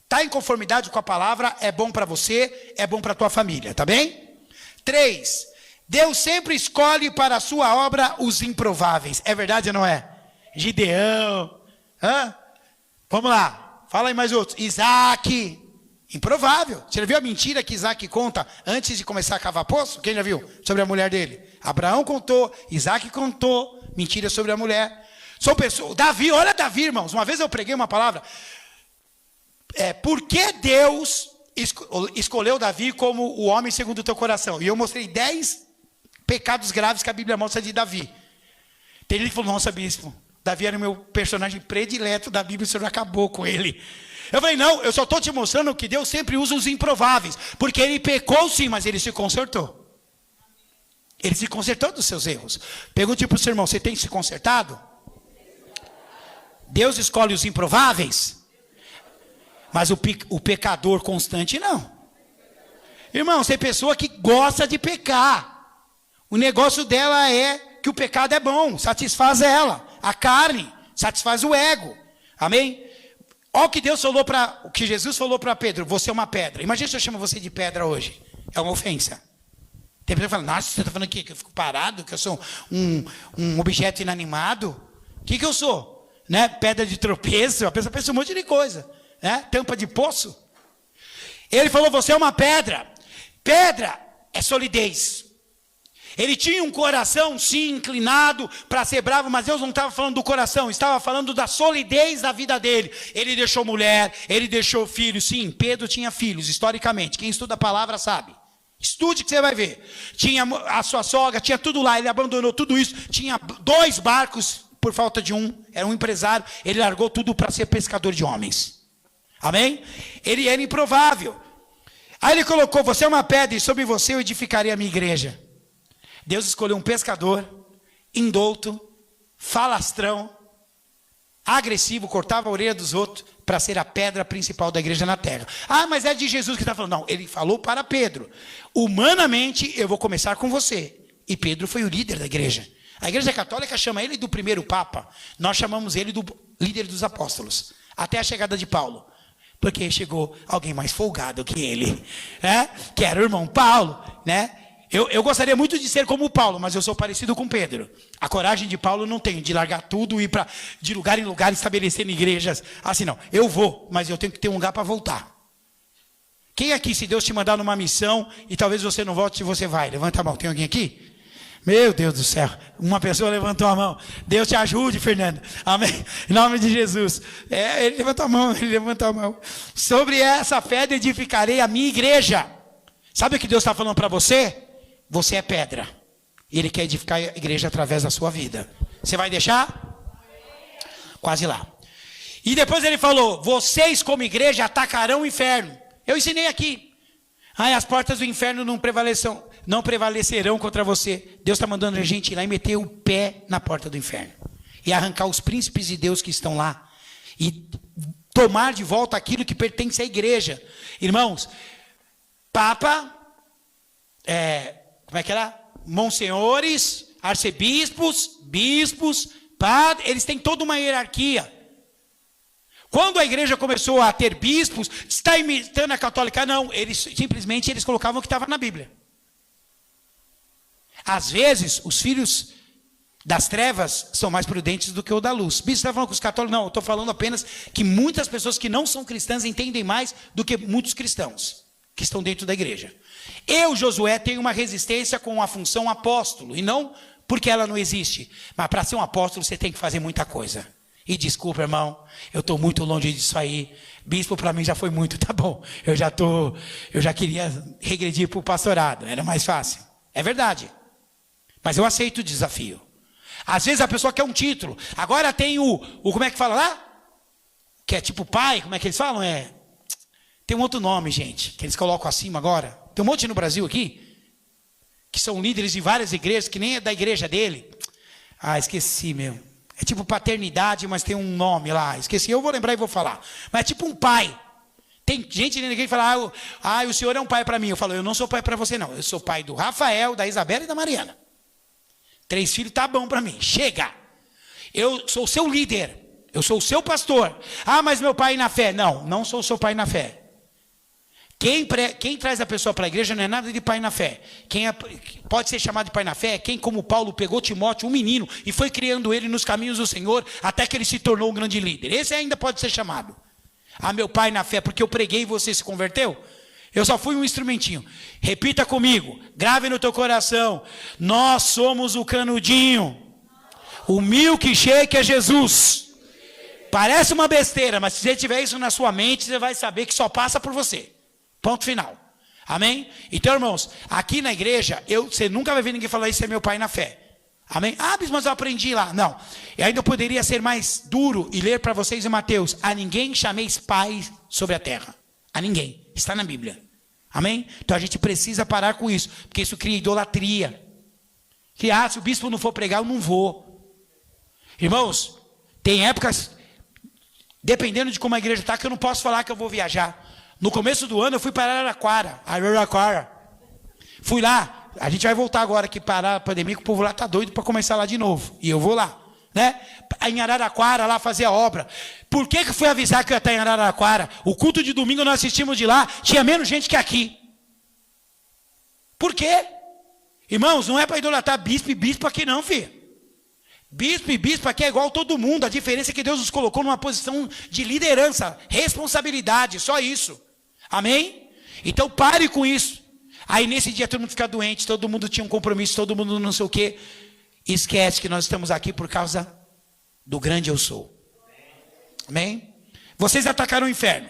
Está em conformidade com a palavra, é bom para você, é bom para a tua família, tá bem? 3. Deus sempre escolhe para a sua obra os improváveis. É verdade ou não é? Gideão. Vamos lá, fala aí mais outros. Isaac, improvável. Você já viu a mentira que Isaac conta antes de começar a cavar poço? Quem já viu? Sobre a mulher dele. Abraão contou, Isaac contou, mentira sobre a mulher. São pessoas, Davi, olha Davi, irmãos. Uma vez eu preguei uma palavra. Por que Deus escolheu Davi como o homem segundo o teu coração? E eu mostrei 10 pecados graves que a Bíblia mostra de Davi. Tem gente que falou, nossa, bispo, Davi era o meu personagem predileto da Bíblia, o senhor acabou com ele. Eu falei, não, eu só estou te mostrando que Deus sempre usa os improváveis. Porque ele pecou sim, mas ele se consertou. Ele se consertou dos seus erros. Pergunte para o seu irmão, você tem se consertado? Deus escolhe os improváveis? Mas o pecador constante não. Irmão, tem pessoa que gosta de pecar. O negócio dela é que o pecado é bom, satisfaz ela. A carne satisfaz o ego. Amém? Olha o que Deus falou o que Jesus falou para Pedro, você é uma pedra. Imagina se eu chamo você de pedra hoje. É uma ofensa. Tem pessoa que fala, nossa, você está falando que eu fico parado, que eu sou um objeto inanimado? O que eu sou? Né? Pedra de tropeço, a pessoa pensa um monte de coisa. Tampa de poço. Ele falou, você é uma pedra. Pedra é solidez. Ele tinha um coração sim inclinado para ser bravo, mas Deus não estava falando do coração, estava falando da solidez da vida dele. Ele deixou mulher, ele deixou filhos. Sim, Pedro tinha filhos, historicamente. Quem estuda a palavra sabe. Estude que você vai ver. Tinha a sua sogra, tinha tudo lá, ele abandonou tudo isso. Tinha 2 barcos por falta de um, era um empresário. Ele largou tudo para ser pescador de homens. Amém? Ele era improvável. Aí ele colocou, você é uma pedra e sobre você eu edificarei a minha igreja. Deus escolheu um pescador, indouto, falastrão, agressivo, cortava a orelha dos outros, para ser a pedra principal da igreja na terra. Ah, mas é de Jesus que está falando. Não, ele falou para Pedro. Humanamente, eu vou começar com você. E Pedro foi o líder da igreja. A igreja católica chama ele do primeiro papa. Nós chamamos ele do líder dos apóstolos. Até a chegada de Paulo. Porque chegou alguém mais folgado que ele. Que era o irmão Paulo, né? Eu gostaria muito de ser como Paulo, mas eu sou parecido com Pedro. A coragem de Paulo não tenho, de largar tudo e ir de lugar em lugar, estabelecendo igrejas. Assim não, eu vou, mas eu tenho que ter um lugar para voltar. Quem aqui, se Deus te mandar numa missão e talvez você não volte, você vai? Levanta a mão, tem alguém aqui? Meu Deus do céu, uma pessoa levantou a mão. Deus te ajude, Fernando. Amém? Em nome de Jesus. Ele levantou a mão, Sobre essa pedra edificarei a minha igreja. Sabe o que Deus está falando para você? Você é pedra. E Ele quer edificar a igreja através da sua vida. Você vai deixar? Quase lá. E depois Ele falou, vocês como igreja atacarão o inferno. Eu ensinei aqui. As portas do inferno não prevalecerão contra você. Deus está mandando a gente ir lá e meter o pé na porta do inferno. E arrancar os príncipes de Deus que estão lá. E tomar de volta aquilo que pertence à igreja. Irmãos, Papa... como é que era? Monsenhores, arcebispos, bispos, padres, eles têm toda uma hierarquia. Quando a igreja começou a ter bispos, está imitando a católica? Não, simplesmente eles colocavam o que estava na Bíblia. Às vezes, os filhos das trevas são mais prudentes do que o da luz. Bispo, você está falando com os católicos? Não, eu estou falando apenas que muitas pessoas que não são cristãs entendem mais do que muitos cristãos que estão dentro da igreja. Eu, Josué, tenho uma resistência com a função apóstolo, e não porque ela não existe, mas para ser um apóstolo você tem que fazer muita coisa. E desculpa, irmão, eu estou muito longe disso aí. Bispo para mim já foi muito, tá bom. Eu já queria regredir para o pastorado, era mais fácil. É verdade, mas eu aceito o desafio. Às vezes a pessoa quer um título, agora tem o como é que fala lá? Que é tipo pai, como é que eles falam? Tem um outro nome, gente, que eles colocam acima agora. Tem um monte no Brasil aqui, que são líderes de várias igrejas, que nem é da igreja dele. Esqueci, meu. É tipo paternidade, mas tem um nome lá. Esqueci, eu vou lembrar e vou falar. Mas é tipo um pai. Tem gente dentro que fala, o senhor é um pai para mim. Eu falo, eu não sou pai para você não. Eu sou pai do Rafael, da Isabela e da Mariana. 3 filhos tá bom para mim. Chega. Eu sou o seu líder. Eu sou o seu pastor. Mas meu pai na fé. Não sou o seu pai na fé. Quem traz a pessoa para a igreja não é nada de pai na fé. Pode ser chamado de pai na fé é quem, como Paulo, pegou Timóteo, um menino, e foi criando ele nos caminhos do Senhor, até que ele se tornou um grande líder. Esse ainda pode ser chamado. Meu pai na fé, porque eu preguei e você se converteu? Eu só fui um instrumentinho. Repita comigo, grave no teu coração. Nós somos o canudinho. O milkshake é Jesus. Parece uma besteira, mas se você tiver isso na sua mente, você vai saber que só passa por você. Ponto final. Amém? Então, irmãos, aqui na igreja, você nunca vai ver ninguém falar isso é meu pai na fé. Amém? Mas eu aprendi lá. Não. E ainda eu poderia ser mais duro e ler para vocês em Mateus. A ninguém chameis pai sobre a terra. A ninguém. Está na Bíblia. Amém? Então a gente precisa parar com isso. Porque isso cria idolatria. Que se o bispo não for pregar, eu não vou. Irmãos, tem épocas, dependendo de como a igreja está, que eu não posso falar que eu vou viajar. No começo do ano eu fui para Araraquara. Fui lá. A gente vai voltar agora que parar a pandemia, que o povo lá está doido para começar lá de novo. E eu vou lá. Né? Em Araraquara, lá fazer a obra. Por que fui avisar que eu ia estar em Araraquara? O culto de domingo nós assistimos de lá, tinha menos gente que aqui. Por quê? Irmãos, não é para idolatrar bispo e bispo aqui não, filho. Bispo e bispo aqui é igual todo mundo. A diferença é que Deus nos colocou numa posição de liderança, responsabilidade, só isso. Amém? Então pare com isso. Aí nesse dia todo mundo fica doente, todo mundo tinha um compromisso, todo mundo não sei o quê. Esquece que nós estamos aqui por causa do grande eu sou. Amém? Vocês atacaram o inferno.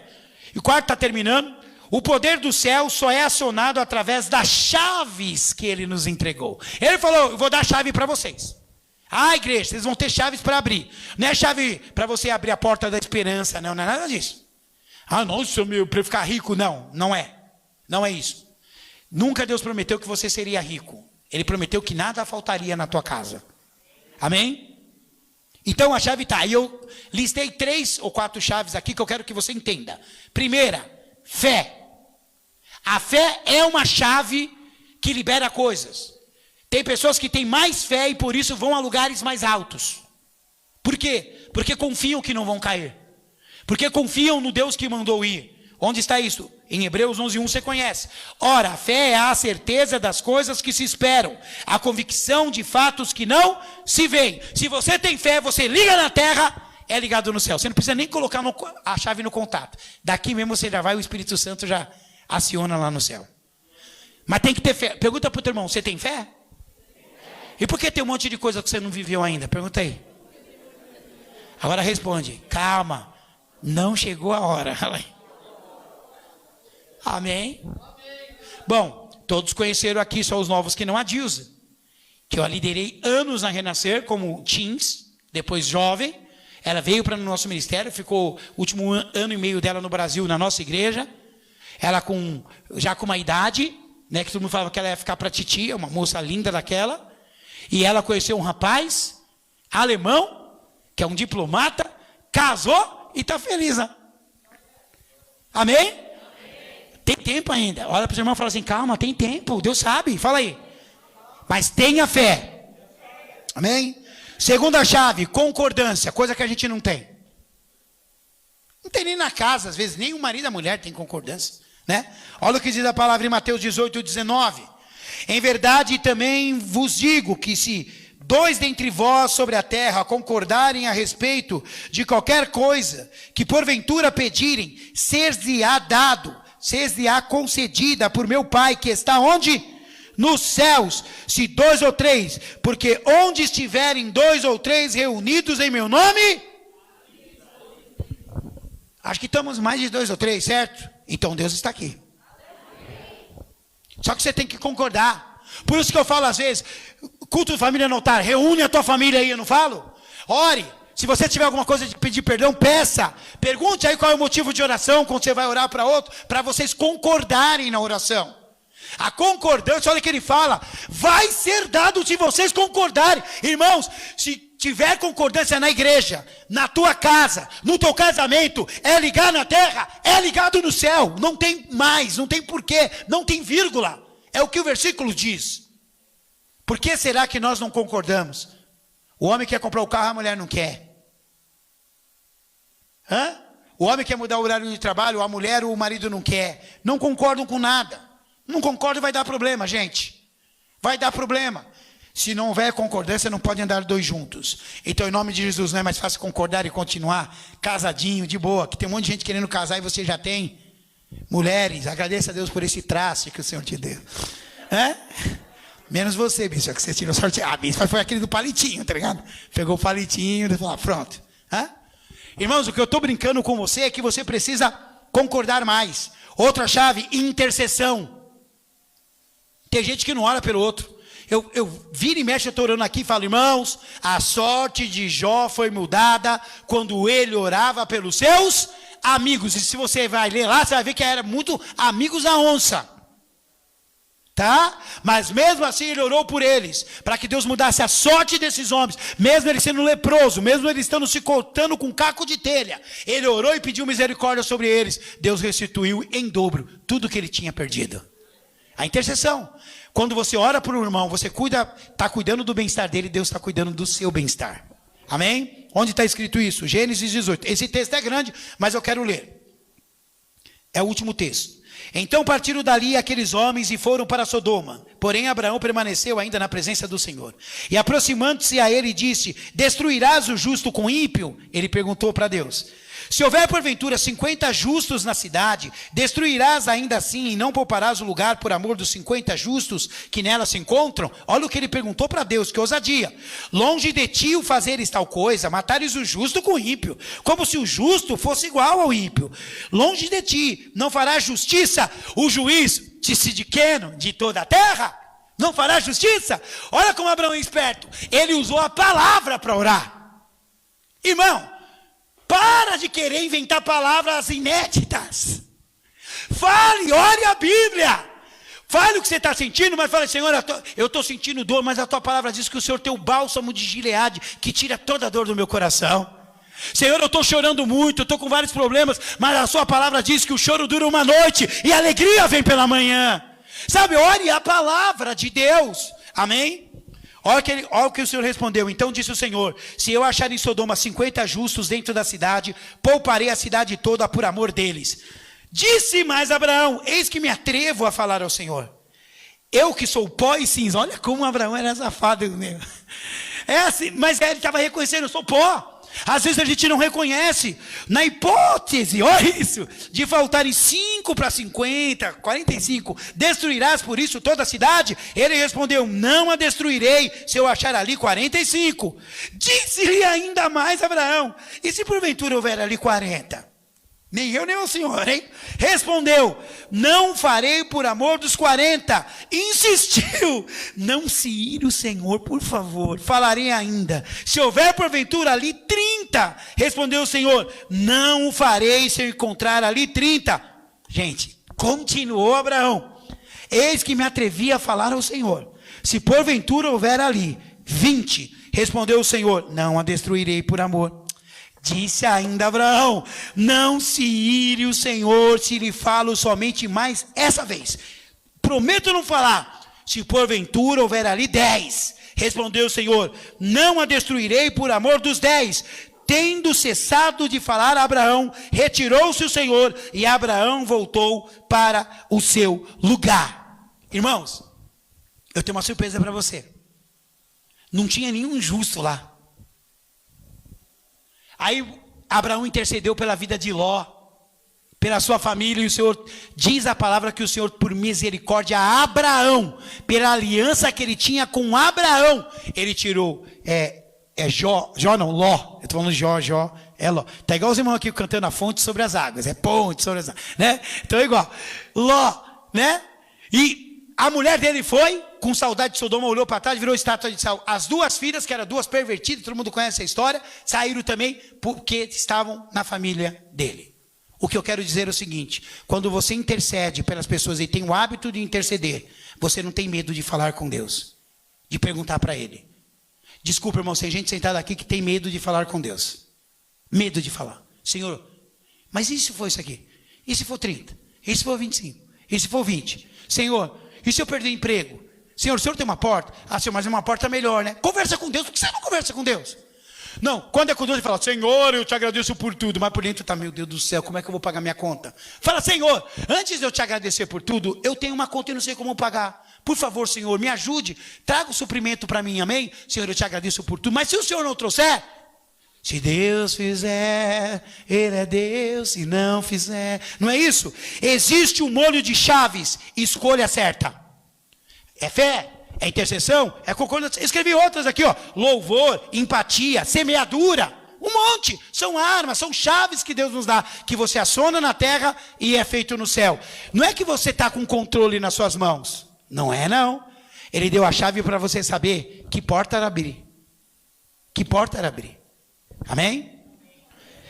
E o quarto está terminando. O poder do céu só é acionado através das chaves que ele nos entregou. Ele falou, eu vou dar a chave para vocês. Igreja, vocês vão ter chaves para abrir. Não é chave para você abrir a porta da esperança, não é nada disso. Ah, nossa, para eu ficar rico. Não, não é. Não é isso. Nunca Deus prometeu que você seria rico. Ele prometeu que nada faltaria na tua casa. Amém? Então a chave está. E eu listei 3 ou 4 chaves aqui que eu quero que você entenda. Primeira, fé. A fé é uma chave que libera coisas. Tem pessoas que têm mais fé e por isso vão a lugares mais altos. Por quê? Porque confiam que não vão cair. Porque confiam no Deus que mandou ir. Onde está isso? Em Hebreus 11:1 você conhece. Ora, a fé é a certeza das coisas que se esperam, a convicção de fatos que não se veem. Se você tem fé, você liga na terra, é ligado no céu. Você não precisa nem colocar a chave no contato. Daqui mesmo você já vai, o Espírito Santo já aciona lá no céu. Mas tem que ter fé. Pergunta para o teu irmão, você tem fé? E por que tem um monte de coisa que você não viveu ainda? Pergunta aí. Agora responde, calma, não chegou a hora. Amém? Bom, todos conheceram aqui, só os novos que não, a Dilza, que eu a liderei anos na Renascer, como teens, depois jovem. Ela veio para o nosso ministério, ficou o último ano e meio dela no Brasil, na nossa igreja. Ela já com uma idade, né, que todo mundo falava que ela ia ficar para titia, uma moça linda daquela. E ela conheceu um rapaz alemão, que é um diplomata, casou e está feliz, né? Amém? Tem tempo ainda. Olha para o seu irmão e fala assim, calma, tem tempo, Deus sabe, fala aí. Mas tenha fé. Amém? Segunda chave, concordância, coisa que a gente não tem. Não tem nem na casa, às vezes, nem o marido e a mulher tem concordância, né? Olha o que diz a palavra em Mateus 18:19. Em verdade também vos digo que se 2 dentre vós sobre a terra concordarem a respeito de qualquer coisa que porventura pedirem, ser-lhe-á dado, ser-lhe-á concedida por meu Pai que está onde? Nos céus. Se 2 ou 3, porque onde estiverem 2 ou 3 reunidos em meu nome, acho que estamos mais de 2 ou 3, certo? Então Deus está aqui. Só que você tem que concordar. Por isso que eu falo às vezes, culto de família no altar, reúne a tua família aí, eu não falo? Ore. Se você tiver alguma coisa de pedir perdão, peça. Pergunte aí qual é o motivo de oração, quando você vai orar para outro, para vocês concordarem na oração. A concordância, olha o que ele fala, vai ser dado se vocês concordarem. Irmãos, se tiver concordância na igreja, na tua casa, no teu casamento, é ligar na terra, é ligado no céu. Não tem mais, não tem porquê, não tem vírgula. É o que o versículo diz. Por que será que nós não concordamos? O homem quer comprar o carro, a mulher não quer. Hã? O homem quer mudar o horário de trabalho, a mulher ou o marido não quer. Não concordam com nada. Não concordam, vai dar problema, gente. Vai dar problema. Se não houver concordância, não podem andar 2 juntos. Então, em nome de Jesus, não é mais fácil concordar e continuar casadinho, de boa, que tem um monte de gente querendo casar e você já tem. Mulheres, agradeça a Deus por esse traço que o Senhor te deu. Hã? Menos você, bispo, que você tirou sorte. Ah, bispo, foi aquele do palitinho, tá ligado? Pegou o palitinho e falou, pronto. Hã? Irmãos, o que eu estou brincando com você é que você precisa concordar mais. Outra chave, intercessão. Tem gente que não ora pelo outro. Eu viro e mexo, eu estou orando aqui e falo, irmãos, a sorte de Jó foi mudada quando ele orava pelos seus amigos. E se você vai ler lá, você vai ver que era muito amigos da onça. Tá? Mas mesmo assim ele orou por eles, para que Deus mudasse a sorte desses homens, mesmo ele sendo leproso, mesmo ele estando se cortando com caco de telha, ele orou e pediu misericórdia sobre eles. Deus restituiu em dobro tudo que ele tinha perdido. A intercessão, quando você ora por um irmão, você está cuidando do bem-estar dele, Deus está cuidando do seu bem-estar. Amém? Onde está escrito isso? Gênesis 18. Esse texto é grande, mas eu quero ler. É o último texto. Então partiram dali aqueles homens e foram para Sodoma. Porém Abraão permaneceu ainda na presença do Senhor. E aproximando-se a ele disse, destruirás o justo com ímpio? Ele perguntou para Deus. Se houver porventura 50 justos na cidade, destruirás ainda assim e não pouparás o lugar por amor dos 50 justos que nela se encontram? Olha o que ele perguntou para Deus, que ousadia. Longe de ti o fazeres tal coisa, matares o justo com o ímpio, como se o justo fosse igual ao ímpio. Longe de ti, não farás justiça o juiz Tzidkenu de toda a terra? Não fará justiça? Olha como Abraão é esperto. Ele usou a palavra para orar. Irmão, Para de querer inventar palavras inéditas. Fale, ore a Bíblia. Fale o que você está sentindo, mas fale, Senhor, eu estou sentindo dor, mas a tua palavra diz que o Senhor tem o bálsamo de Gileade, que tira toda a dor do meu coração. Senhor, eu estou chorando muito, eu estou com vários problemas, mas a sua palavra diz que o choro dura uma noite e a alegria vem pela manhã. Sabe, ore a palavra de Deus. Amém? Olha o que o Senhor respondeu. Então disse o Senhor: se eu achar em Sodoma 50 justos dentro da cidade, pouparei a cidade toda por amor deles. Disse mais Abraão: eis que me atrevo a falar ao Senhor. Eu que sou pó e cinza. Olha como Abraão era safado, meu. É assim, mas ele estava reconhecendo: eu sou pó. Às vezes a gente não reconhece. Na hipótese, olha isso, de faltarem 5 para 50, 45, destruirás por isso toda a cidade? Ele respondeu: não a destruirei, se eu achar ali 45. Disse-lhe ainda mais Abraão: e se porventura houver ali 40? Nem eu, nem o Senhor, hein? Respondeu: não farei por amor dos 40. Insistiu: não se ire o Senhor, por favor. Falarei ainda: se houver porventura ali 30. Respondeu o Senhor: não o farei se eu encontrar ali 30. Gente, continuou Abraão: eis que me atrevi a falar ao Senhor. Se porventura houver ali 20. Respondeu o Senhor: não a destruirei por amor. Disse ainda Abraão: não se ire o Senhor se lhe falo somente mais essa vez. Prometo não falar. Se porventura houver ali 10. Respondeu o Senhor: não a destruirei por amor dos 10. Tendo cessado de falar a Abraão, retirou-se o Senhor e Abraão voltou para o seu lugar. Irmãos, eu tenho uma surpresa para você. Não tinha nenhum justo lá. Aí Abraão intercedeu pela vida de Ló, pela sua família, e o Senhor, diz a palavra que o Senhor, por misericórdia a Abraão, pela aliança que ele tinha com Abraão, ele tirou, Ló, eu estou falando Jó, é Ló, está igual os irmãos aqui cantando a fonte sobre as águas, é ponte sobre as águas, né? Então é igual, Ló, né? E a mulher dele foi, com saudade de Sodoma, olhou para trás, virou estátua de sal. As duas filhas, que eram duas pervertidas, todo mundo conhece a história, saíram também porque estavam na família dele. O que eu quero dizer é o seguinte: quando você intercede pelas pessoas e tem o hábito de interceder, você não tem medo de falar com Deus, de perguntar para Ele. Desculpa, irmão, tem gente sentada aqui que tem medo de falar com Deus. Medo de falar: Senhor, mas e se for isso aqui? E se for 30? E se for 25? E se for 20? Senhor, e se eu perder emprego? Senhor, o senhor tem uma porta? Ah, Senhor, mas é uma porta melhor, né? Conversa com Deus. Por que você não conversa com Deus? Não, quando é com Deus, ele fala: Senhor, eu te agradeço por tudo. Mas por dentro está: meu Deus do céu, como é que eu vou pagar minha conta? Fala: Senhor, antes de eu te agradecer por tudo, eu tenho uma conta e não sei como pagar. Por favor, Senhor, me ajude. Traga o suprimento para mim, amém? Senhor, eu te agradeço por tudo. Mas se o Senhor não trouxer, se Deus fizer, Ele é Deus. Se não fizer, não é isso? Existe um molho de chaves. Escolha certa. É fé, é intercessão, é concordância. Escrevi outras aqui, ó: louvor, empatia, semeadura, um monte. São armas, são chaves que Deus nos dá, que você aciona na terra e é feito no céu. Não é que você está com controle nas suas mãos. Não é, não. Ele deu a chave para você saber que porta era abrir. Que porta era abrir. Amém?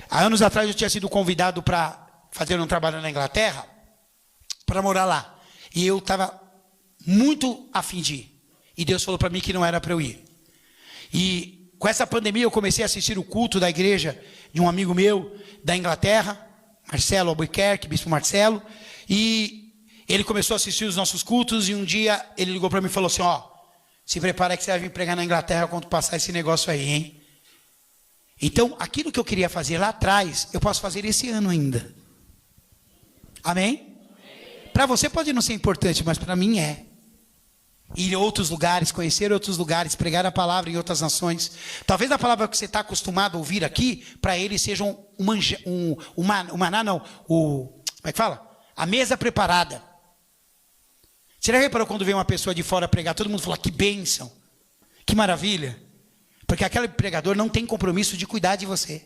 Há anos atrás eu tinha sido convidado para fazer um trabalho na Inglaterra, para morar lá. E eu estava muito a fim de ir. E Deus falou para mim que não era para eu ir. E com essa pandemia eu comecei a assistir o culto da igreja de um amigo meu da Inglaterra, Marcelo Albuquerque, Bispo Marcelo. E ele começou a assistir os nossos cultos. E um dia ele ligou para mim e falou assim: ó, se prepara que você vai vir pregar na Inglaterra quando passar esse negócio aí, hein? Então, aquilo que eu queria fazer lá atrás, eu posso fazer esse ano ainda. Amém? Para você pode não ser importante, mas para mim é. Ir a outros lugares, conhecer outros lugares, pregar a palavra em outras nações. Talvez a palavra que você está acostumado a ouvir aqui, para ele seja como é que fala? A mesa preparada. Você já reparou quando vem uma pessoa de fora pregar, todo mundo fala: que bênção, que maravilha. Porque aquele pregador não tem compromisso de cuidar de você.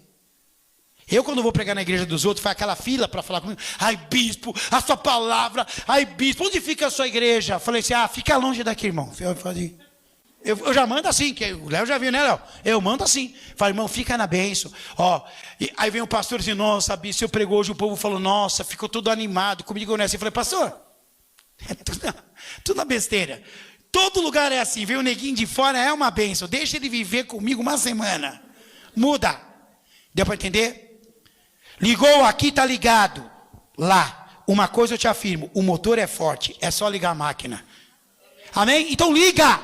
Eu, quando vou pregar na igreja dos outros, faz aquela fila para falar comigo: ai, bispo, a sua palavra, ai, bispo, onde fica a sua igreja? Eu falei assim: ah, fica longe daqui, irmão. Eu já mando assim, que o Léo já viu, né, Léo? Eu mando assim. Falo, irmão, fica na bênção. Ó, e aí vem o pastor e diz, nossa, Bispo, eu pregou hoje, o povo falou, nossa, ficou tudo animado comigo nessa. Eu falei, pastor, tudo na besteira. Todo lugar é assim, vem o neguinho de fora, é uma bênção. Deixa ele viver comigo uma semana. Muda. Deu para entender? Ligou aqui, tá ligado. Lá. Uma coisa eu te afirmo, o motor é forte, é só ligar a máquina. Amém? Então liga.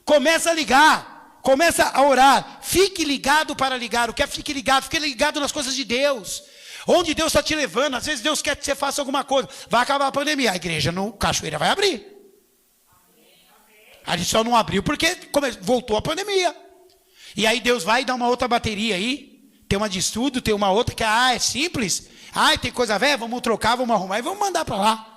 Começa a ligar. Começa a orar. Fique ligado para ligar. O que é fique ligado nas coisas de Deus. Onde Deus está te levando. Às vezes Deus quer que você faça alguma coisa. Vai acabar a pandemia. A igreja no Cachoeira vai abrir. A gente só não abriu porque voltou a pandemia. E aí Deus vai dar uma outra bateria aí. Tem uma de estudo, tem uma outra que é simples. Tem coisa velha, vamos trocar, vamos arrumar e vamos mandar para lá.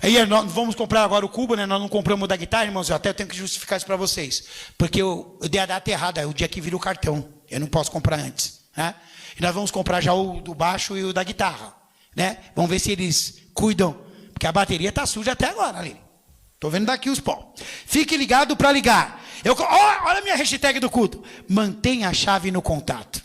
Aí nós vamos comprar agora o cubo, né? Nós não compramos o da guitarra, irmãos. Eu até tenho que justificar isso para vocês. Porque eu dei a data errada, o dia que vira o cartão. Eu não posso comprar antes. Né? E nós vamos comprar já o do baixo e o da guitarra. Né? Vamos ver se eles cuidam. Porque a bateria está suja até agora, ali. Estou vendo daqui os pó. Fique ligado para ligar. Olha a minha hashtag do culto. Mantenha a chave no contato.